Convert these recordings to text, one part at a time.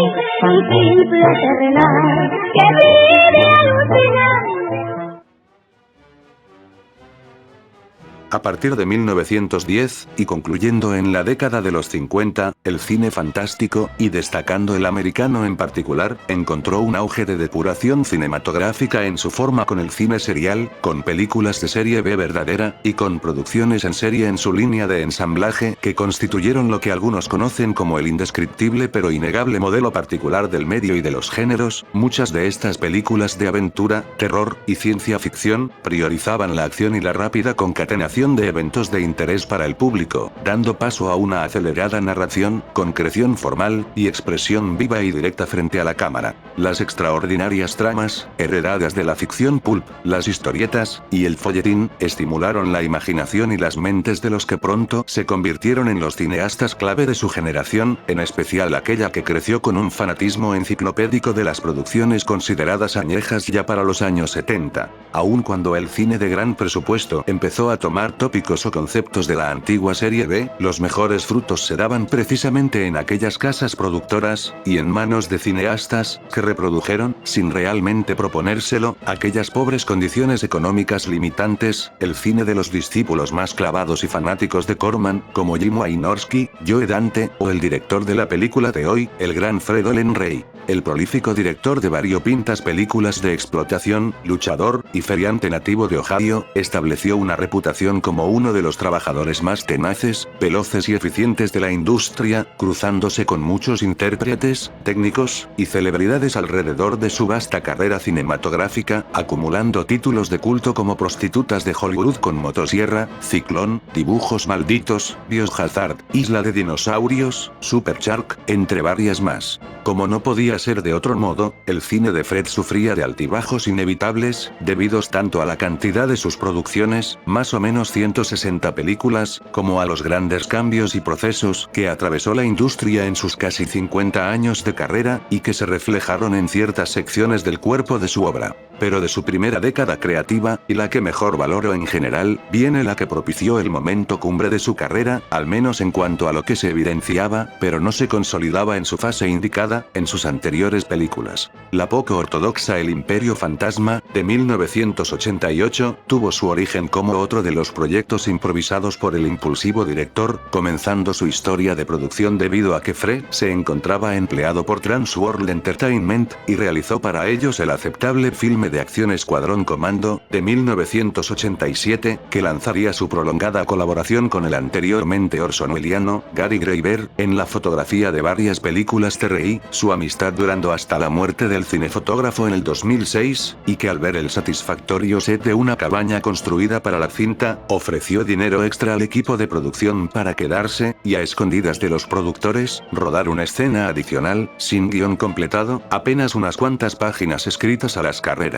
un simple terrenal que vive alucinando. A partir de 1910, y concluyendo en la década de los 50, el cine fantástico, y destacando el americano en particular, encontró un auge de depuración cinematográfica en su forma con el cine serial, con películas de serie B verdadera, y con producciones en serie en su línea de ensamblaje, que constituyeron lo que algunos conocen como el indescriptible pero innegable modelo particular del medio y de los géneros. Muchas de estas películas de aventura, terror, y ciencia ficción, priorizaban la acción y la rápida concatenación de eventos de interés para el público, dando paso a una acelerada narración, concreción formal, y expresión viva y directa frente a la cámara. Las extraordinarias tramas, heredadas de la ficción pulp, las historietas, y el folletín, estimularon la imaginación y las mentes de los que pronto se convirtieron en los cineastas clave de su generación, en especial aquella que creció con un fanatismo enciclopédico de las producciones consideradas añejas ya para los años 70. Aun cuando el cine de gran presupuesto empezó a tomar tópicos o conceptos de la antigua serie B, los mejores frutos se daban precisamente en aquellas casas productoras, y en manos de cineastas, que reprodujeron, sin realmente proponérselo, aquellas pobres condiciones económicas limitantes, el cine de los discípulos más clavados y fanáticos de Corman, como Jim Wynorski, Joe Dante, o el director de la película de hoy, el gran Fred Olen Ray. El prolífico director de variopintas películas de explotación, luchador, y feriante nativo de Ohio, estableció una reputación como uno de los trabajadores más tenaces, veloces y eficientes de la industria, cruzándose con muchos intérpretes, técnicos, y celebridades alrededor de su vasta carrera cinematográfica, acumulando títulos de culto como Prostitutas de Hollywood con motosierra, Ciclón, Dibujos malditos, Biohazard, Isla de dinosaurios, Super Shark, entre varias más. Como no podía ser de otro modo, el cine de Fred sufría de altibajos inevitables, debidos tanto a la cantidad de sus producciones, más o menos 160 películas, como a los grandes cambios y procesos que atravesó la industria en sus casi 50 años de carrera, y que se reflejaron en ciertas secciones del cuerpo de su obra. Pero de su primera década creativa, y la que mejor valoro en general, viene la que propició el momento cumbre de su carrera, al menos en cuanto a lo que se evidenciaba, pero no se consolidaba en su fase indicada, en sus anteriores películas. La poco ortodoxa El Imperio Fantasma, de 1988, tuvo su origen como otro de los proyectos improvisados por el impulsivo director, comenzando su historia de producción debido a que Fred se encontraba empleado por Transworld Entertainment, y realizó para ellos el aceptable filme de acción Escuadrón Comando, de 1987, que lanzaría su prolongada colaboración con el anteriormente orsonwelliano, Gary Graver, en la fotografía de varias películas TRI, su amistad durando hasta la muerte del cinefotógrafo en el 2006, y que al ver el satisfactorio set de una cabaña construida para la cinta, ofreció dinero extra al equipo de producción para quedarse, y a escondidas de los productores, rodar una escena adicional, sin guión completado, apenas unas cuantas páginas escritas a las carreras.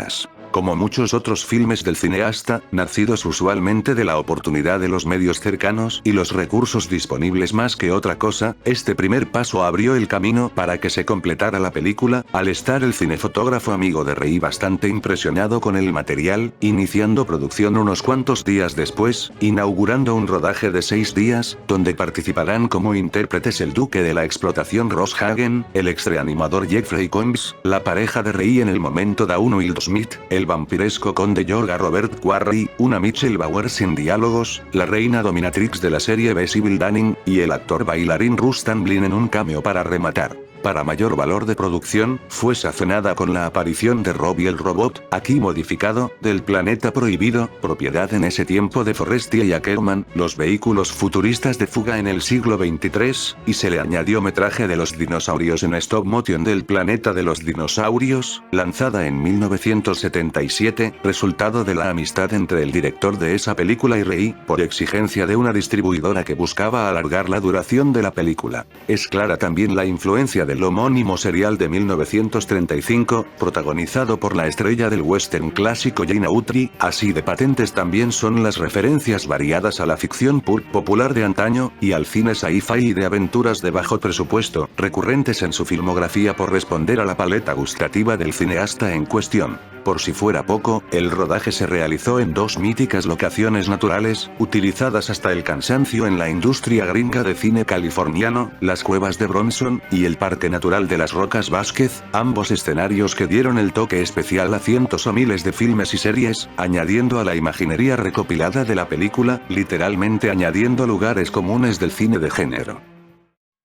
Como muchos otros filmes del cineasta, nacidos usualmente de la oportunidad de los medios cercanos y los recursos disponibles más que otra cosa, este primer paso abrió el camino para que se completara la película, al estar el cinefotógrafo amigo de Rey bastante impresionado con el material, iniciando producción unos cuantos días después, inaugurando un rodaje de 6 días, donde participarán como intérpretes el duque de la explotación Ross Hagen, el exreanimador Jeffrey Combs, la pareja de Rey en el momento Dawn Will Smith, el vampiresco conde Jorga Robert Quarry, una Michelle Bauer sin diálogos, la reina dominatrix de la serie B Sybil Danning, y el actor bailarín Russ Tamblyn en un cameo para rematar. Para mayor valor de producción, fue sazonada con la aparición de Robbie el Robot, aquí modificado, del Planeta Prohibido, propiedad en ese tiempo de Forrestia y Ackerman, los vehículos futuristas de fuga en el siglo XXIII, y se le añadió metraje de los dinosaurios en stop motion del Planeta de los Dinosaurios, lanzada en 1977, resultado de la amistad entre el director de esa película y Rey, por exigencia de una distribuidora que buscaba alargar la duración de la película. Es clara también la influencia del homónimo serial de 1935, protagonizado por la estrella del western clásico Gene Autry, así de patentes también son las referencias variadas a la ficción pulp popular de antaño, y al cine sci-fi y de aventuras de bajo presupuesto, recurrentes en su filmografía por responder a la paleta gustativa del cineasta en cuestión. Por si fuera poco, el rodaje se realizó en 2 míticas locaciones naturales, utilizadas hasta el cansancio en la industria gringa de cine californiano, las cuevas de Bronson, y el Parque Natural de las Rocas Vázquez, ambos escenarios que dieron el toque especial a cientos o miles de filmes y series, añadiendo a la imaginería recopilada de la película, literalmente añadiendo lugares comunes del cine de género.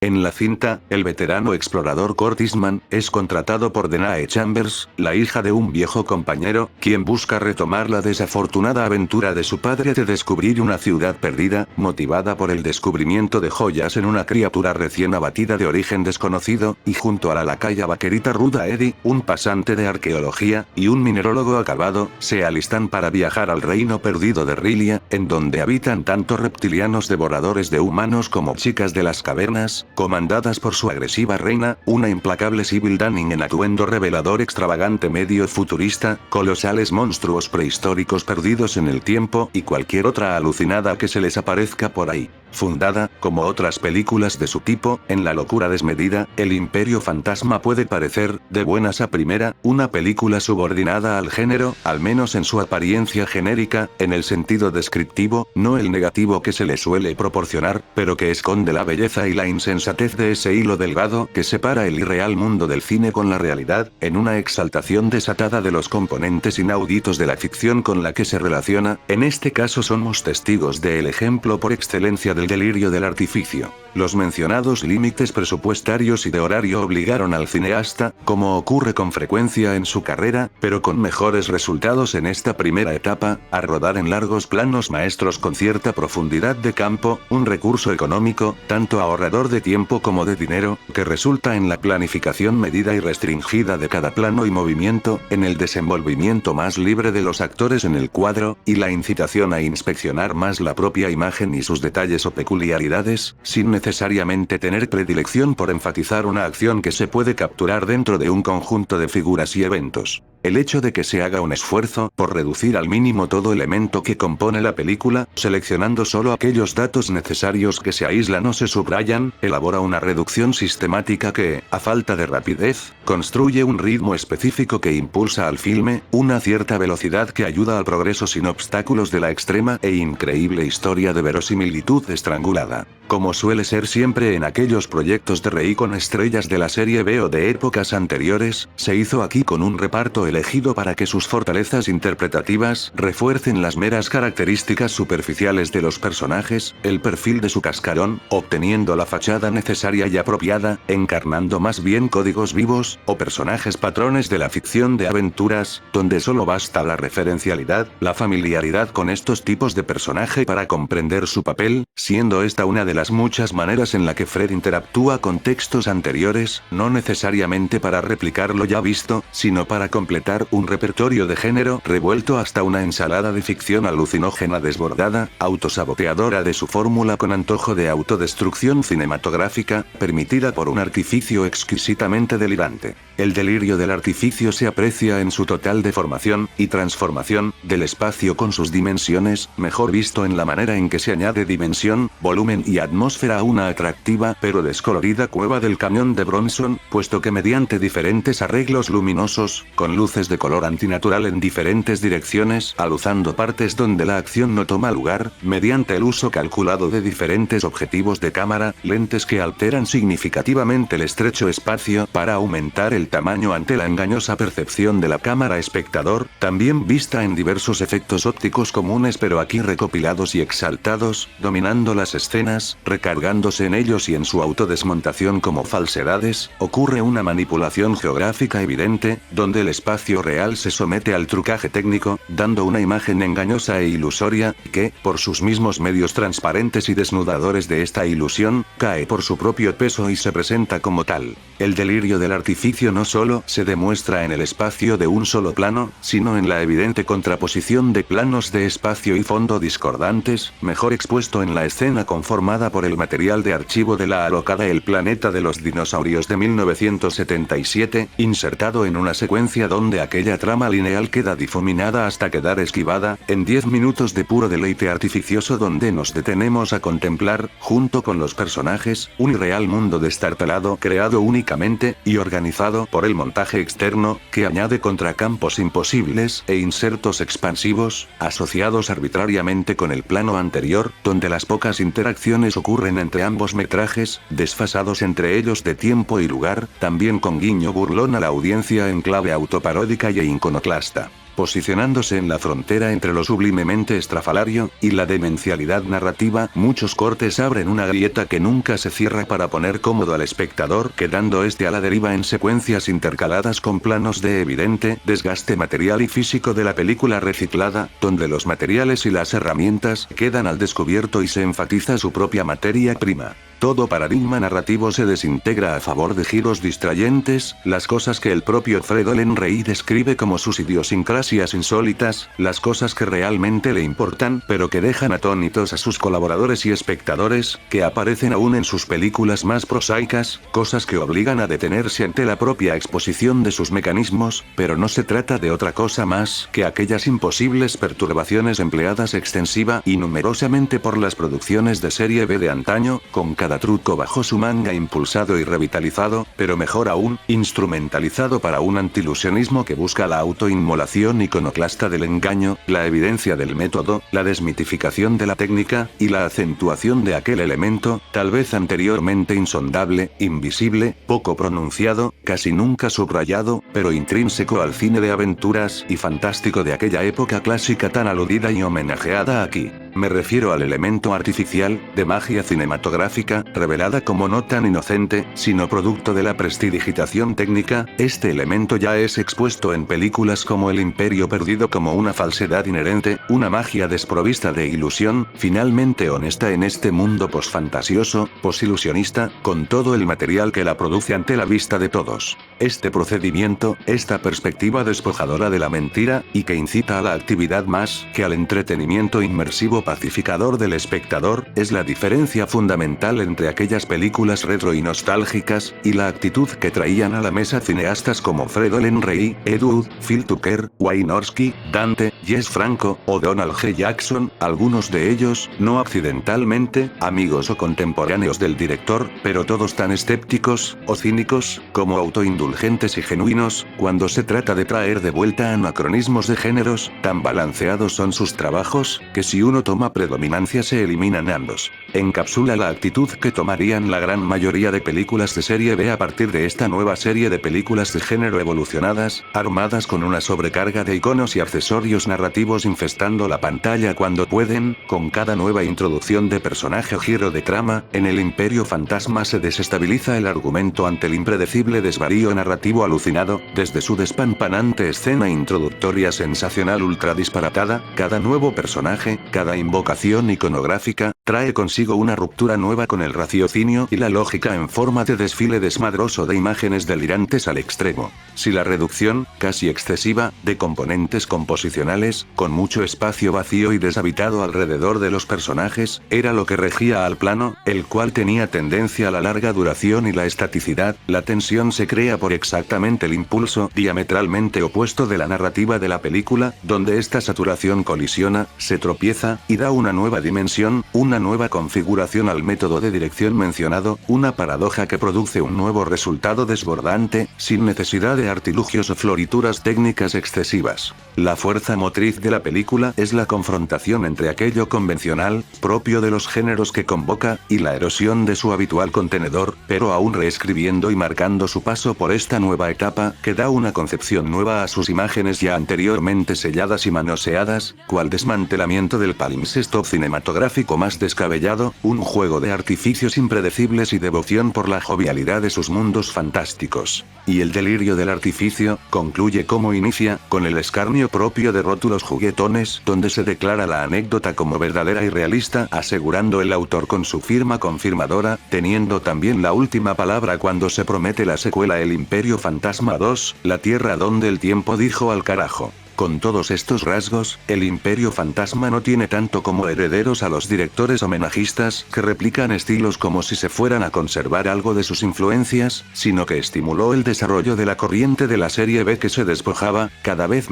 En la cinta, el veterano explorador Kurt Eastman es contratado por Danae Chambers, la hija de un viejo compañero, quien busca retomar la desafortunada aventura de su padre de descubrir una ciudad perdida, motivada por el descubrimiento de joyas en una criatura recién abatida de origen desconocido, y junto a la lacaya vaquerita Ruda Eddie, un pasante de arqueología, y un minerólogo acabado, se alistan para viajar al reino perdido de Rilia, en donde habitan tanto reptilianos devoradores de humanos como chicas de las cavernas, comandadas por su agresiva reina, una implacable Sybil Danning en atuendo revelador extravagante medio futurista, colosales monstruos prehistóricos perdidos en el tiempo y cualquier otra alucinada que se les aparezca por ahí. Fundada, como otras películas de su tipo, en la locura desmedida, El Imperio Fantasma puede parecer, de buenas a primera, una película subordinada al género, al menos en su apariencia genérica, en el sentido descriptivo, no el negativo que se le suele proporcionar, pero que esconde la belleza y la insensatez de ese hilo delgado que separa el irreal mundo del cine con la realidad, en una exaltación desatada de los componentes inauditos de la ficción con la que se relaciona. En este caso somos testigos del ejemplo por excelencia del delirio del artificio. Los mencionados límites presupuestarios y de horario obligaron al cineasta, como ocurre con frecuencia en su carrera, pero con mejores resultados en esta primera etapa, a rodar en largos planos maestros con cierta profundidad de campo, un recurso económico, tanto ahorrador de tiempo como de dinero, que resulta en la planificación medida y restringida de cada plano y movimiento, en el desenvolvimiento más libre de los actores en el cuadro, y la incitación a inspeccionar más la propia imagen y sus detalles o peculiaridades, sin necesariamente tener predilección por enfatizar una acción que se puede capturar dentro de un conjunto de figuras y eventos. El hecho de que se haga un esfuerzo por reducir al mínimo todo elemento que compone la película, seleccionando solo aquellos datos necesarios que se aíslan o se subrayan, elabora una reducción sistemática que, a falta de rapidez, construye un ritmo específico que impulsa al filme, una cierta velocidad que ayuda al progreso sin obstáculos de la extrema e increíble historia de verosimilitud estrangulada. Como suele ser siempre en aquellos proyectos de reí con estrellas de la serie B o de épocas anteriores, se hizo aquí con un reparto elegido para que sus fortalezas interpretativas refuercen las meras características superficiales de los personajes, el perfil de su cascarón, obteniendo la fachada necesaria y apropiada, encarnando más bien códigos vivos, o personajes patrones de la ficción de aventuras, donde solo basta la referencialidad, la familiaridad con estos tipos de personaje para comprender su papel, siendo esta una de las muchas maneras en la que Fred interactúa con textos anteriores, no necesariamente para replicar lo ya visto, sino para completar un repertorio de género revuelto hasta una ensalada de ficción alucinógena desbordada, autosaboteadora de su fórmula con antojo de autodestrucción cinematográfica, permitida por un artificio exquisitamente delirante. El delirio del artificio se aprecia en su total deformación y transformación del espacio con sus dimensiones, mejor visto en la manera en que se añade dimensión, volumen y atmósfera a una atractiva pero descolorida cueva del cañón de Bronson, puesto que mediante diferentes arreglos luminosos, con luces de color antinatural en diferentes direcciones, aluzando partes donde la acción no toma lugar, mediante el uso calculado de diferentes objetivos de cámara, lentes que alteran significativamente el estrecho espacio para aumentar el tamaño ante la engañosa percepción de la cámara espectador, también vista en diversos efectos ópticos comunes pero aquí recopilados y exaltados, dominando las escenas, recargándose en ellos y en su autodesmontación como falsedades, ocurre una manipulación geográfica evidente, donde el espacio real se somete al trucaje técnico, dando una imagen engañosa e ilusoria, que, por sus mismos medios transparentes y desnudadores de esta ilusión, cae por su propio peso y se presenta como tal. El delirio del artificio no solo se demuestra en el espacio de un solo plano, sino en la evidente contraposición de planos de espacio y fondo discordantes, mejor expuesto en la escena conformada por el material material de archivo de la alocada El planeta de los dinosaurios de 1977, insertado en una secuencia donde aquella trama lineal queda difuminada hasta quedar esquivada, en 10 minutos de puro deleite artificioso donde nos detenemos a contemplar, junto con los personajes, un irreal mundo destartalado creado únicamente, y organizado por el montaje externo, que añade contracampos imposibles e insertos expansivos, asociados arbitrariamente con el plano anterior, donde las pocas interacciones ocurren entre ambos metrajes, desfasados entre ellos de tiempo y lugar, también con guiño burlón a la audiencia en clave autoparódica y iconoclasta. Posicionándose en la frontera entre lo sublimemente estrafalario y la demencialidad narrativa, muchos cortes abren una grieta que nunca se cierra para poner cómodo al espectador, quedando este a la deriva en secuencias intercaladas con planos de evidente desgaste material y físico de la película reciclada, donde los materiales y las herramientas quedan al descubierto y se enfatiza su propia materia prima. Todo paradigma narrativo se desintegra a favor de giros distrayentes, las cosas que el propio Fridolin Rey describe como sus idiosincrasias insólitas, las cosas que realmente le importan, pero que dejan atónitos a sus colaboradores y espectadores, que aparecen aún en sus películas más prosaicas, cosas que obligan a detenerse ante la propia exposición de sus mecanismos, pero no se trata de otra cosa más que aquellas imposibles perturbaciones empleadas extensiva y numerosamente por las producciones de serie B de antaño, con cada truco bajo su manga impulsado y revitalizado, pero mejor aún, instrumentalizado para un antilusionismo que busca la autoinmolación iconoclasta del engaño, la evidencia del método, la desmitificación de la técnica, y la acentuación de aquel elemento, tal vez anteriormente insondable, invisible, poco pronunciado, casi nunca subrayado, pero intrínseco al cine de aventuras y fantástico de aquella época clásica tan aludida y homenajeada aquí. Me refiero al elemento artificial, de magia cinematográfica, revelada como no tan inocente, sino producto de la prestidigitación técnica. Este elemento ya es expuesto en películas como El Imperio Perdido como una falsedad inherente, una magia desprovista de ilusión, finalmente honesta en este mundo posfantasioso, posilusionista, con todo el material que la produce ante la vista de todos. Este procedimiento, esta perspectiva despojadora de la mentira, y que incita a la actividad más que al entretenimiento inmersivo pacificador del espectador, es la diferencia fundamental entre aquellas películas retro y nostálgicas, y la actitud que traían a la mesa cineastas como Fridolin Rey, Ed Wood, Phil Tucker, Wayne Orski, Dante, Jess Franco, o Donald G. Jackson, algunos de ellos, no accidentalmente, amigos o contemporáneos del director, pero todos tan escépticos, o cínicos, como autoindulgentes y genuinos, cuando se trata de traer de vuelta anacronismos de géneros, tan balanceados son sus trabajos, que si uno toma predominancia se eliminan ambos. Encapsula la actitud que tomarían la gran mayoría de películas de serie B a partir de esta nueva serie de películas de género evolucionadas, armadas con una sobrecarga de iconos y accesorios narrativos infestando la pantalla cuando pueden, con cada nueva introducción de personaje o giro de trama, en el Imperio Fantasma se desestabiliza el argumento ante el impredecible desvarío narrativo alucinado, desde su despampanante escena introductoria sensacional ultra disparatada, cada nuevo personaje, cada invocación iconográfica, trae consigo una ruptura nueva con el raciocinio y la lógica en forma de desfile desmadroso de imágenes delirantes al extremo. Si la reducción, casi excesiva, de componentes composicionales, con mucho espacio vacío y deshabitado alrededor de los personajes, era lo que regía al plano, el cual tenía tendencia a la larga duración y la estaticidad, la tensión se crea por exactamente el impulso diametralmente opuesto de la narrativa de la película, donde esta saturación colisiona, se tropieza, y da una nueva dimensión, una nueva configuración al método de dirección mencionado, una paradoja que produce un nuevo resultado desbordante, sin necesidad de artilugios o florituras técnicas excesivas. La fuerza motriz de la película es la confrontación entre aquello convencional, propio de los géneros que convoca, y la erosión de su habitual contenedor, pero aún reescribiendo y marcando su paso por esta nueva etapa, que da una concepción nueva a sus imágenes ya anteriormente selladas y manoseadas, cual desmantelamiento del palimpsesto cinematográfico más descabellado, un juego de artificios impredecibles y devoción por la jovialidad de sus mundos fantásticos. Y el delirio del artificio, concluye como inicia, con el escarnio propio de rótulos juguetones, donde se declara la anécdota como verdadera y realista, asegurando el autor con su firma confirmadora, teniendo también la última palabra cuando se promete la secuela El Imperio Fantasma 2, la tierra donde el tiempo dijo al carajo. Con todos estos rasgos, el Imperio Fantasma no tiene tanto como herederos a los directores homenajistas que replican estilos como si se fueran a conservar algo de sus influencias, sino que estimuló el desarrollo de la corriente de la serie B que se despojaba, cada vez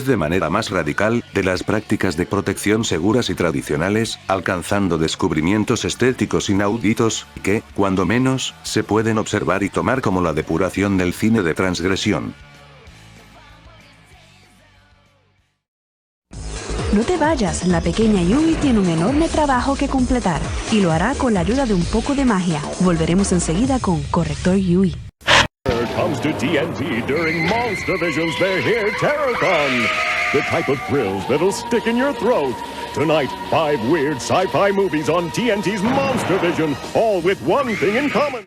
de manera más radical, de las prácticas de protección seguras y tradicionales, alcanzando descubrimientos estéticos inauditos, que, cuando menos, se pueden observar y tomar como la depuración del cine de transgresión. No te vayas, la pequeña Yui tiene un enorme trabajo que completar, y lo hará con la ayuda de un poco de magia. Volveremos enseguida con Corrector Yui. Comes to TNT during Monster Vision's They're Here Terrorthon. The type of thrills that'll stick in your throat. Tonight, 5 weird sci-fi movies on TNT's Monster Vision, all with one thing in common.